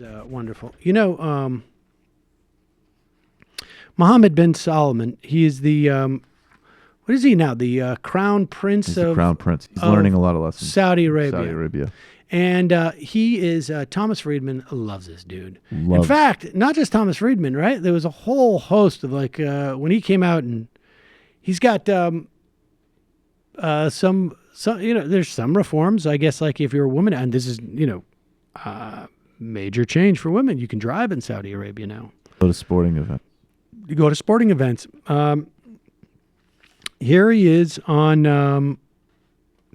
Wonderful. Mohammed bin Salman, he is the, what is he now? The crown prince He's the crown prince. He's learning a lot of lessons. Saudi Arabia. Saudi Arabia. And he is, Thomas Friedman loves this dude. In fact, not just Thomas Friedman, right? There was a whole host of when he came out, and he's got some, there's some reforms, I guess, like if you're a woman, and this is, major change for women. You can drive in Saudi Arabia now. Go to sporting event. You go to sporting events. Here he is on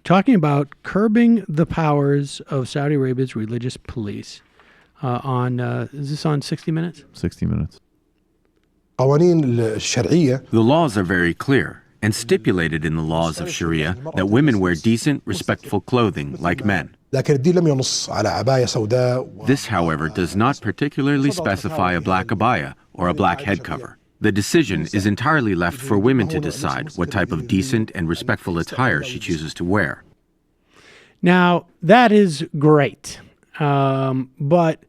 talking about curbing the powers of Saudi Arabia's religious police. Is this on 60 Minutes? 60 Minutes. The laws are very clear and stipulated in the laws of Sharia that women wear decent, respectful clothing like men. This, however, does not particularly specify a black abaya or a black head cover. The decision is entirely left for women to decide what type of decent and respectful attire she chooses to wear. Now, that is great. But,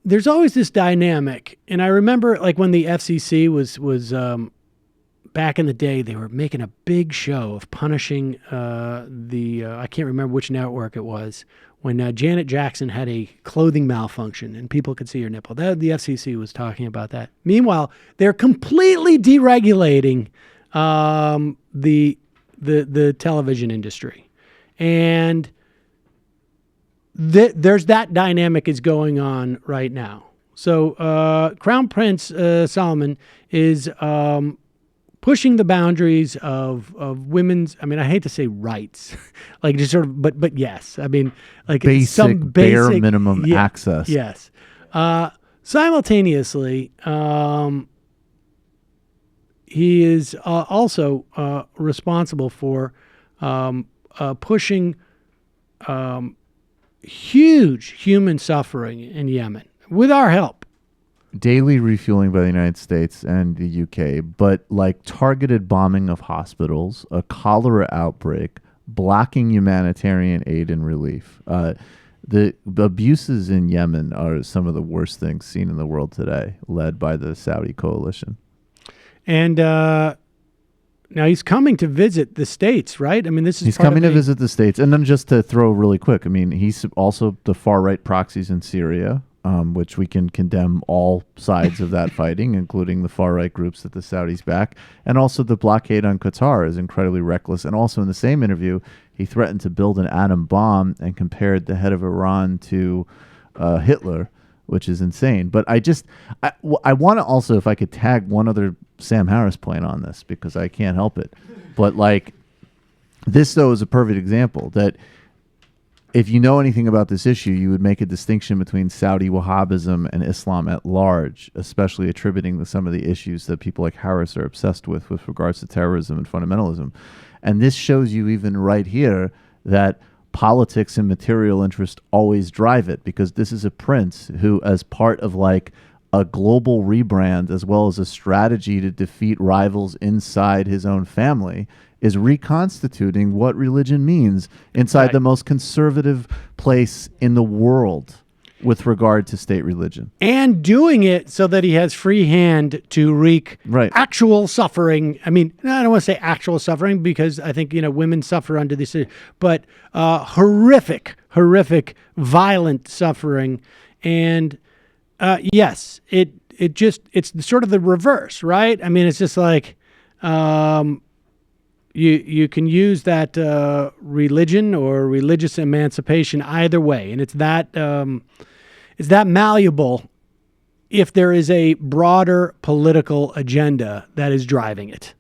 there's always this dynamic. And I remember when the FCC was back in the day, they were making a big show of punishing I can't remember which network it was, when Janet Jackson had a clothing malfunction and people could see her nipple. The FCC was talking about that. Meanwhile, they're completely deregulating the television industry. And there's that dynamic is going on right now. So Crown Prince Salman is pushing the boundaries of women's, I hate to say rights, just sort of, but yes, basic, bare minimum access. Yes. Simultaneously, he is also responsible for pushing huge human suffering in Yemen with our help. Daily refueling by the United States and the UK, but targeted bombing of hospitals, a cholera outbreak, blocking humanitarian aid and relief. The abuses in Yemen are some of the worst things seen in the world today, led by the Saudi coalition. And now he's coming to visit the States, right? He's coming to visit the States. And then just to throw really quick, he's also the far-right proxies in Syria, which we can condemn all sides of that fighting, including the far-right groups that the Saudis back. And also the blockade on Qatar is incredibly reckless. And also in the same interview, he threatened to build an atom bomb and compared the head of Iran to Hitler, which is insane. But I want to also, if I could tag one other Sam Harris point on this, because I can't help it. But this, though, is a perfect example that if you know anything about this issue, you would make a distinction between Saudi Wahhabism and Islam at large, especially attributing to some of the issues that people like Harris are obsessed with regards to terrorism and fundamentalism. And this shows you even right here that politics and material interest always drive it, because this is a prince who, as part of a global rebrand, as well as a strategy to defeat rivals inside his own family, is reconstituting what religion means inside the most conservative place in the world with regard to state religion. And doing it so that he has free hand to wreak actual suffering. I don't want to say actual suffering, because I think, women suffer under this, but horrific, violent suffering. And yes, it's sort of the reverse, right? It's just you can use that religion or religious emancipation either way, and it's that malleable if there is a broader political agenda that is driving it.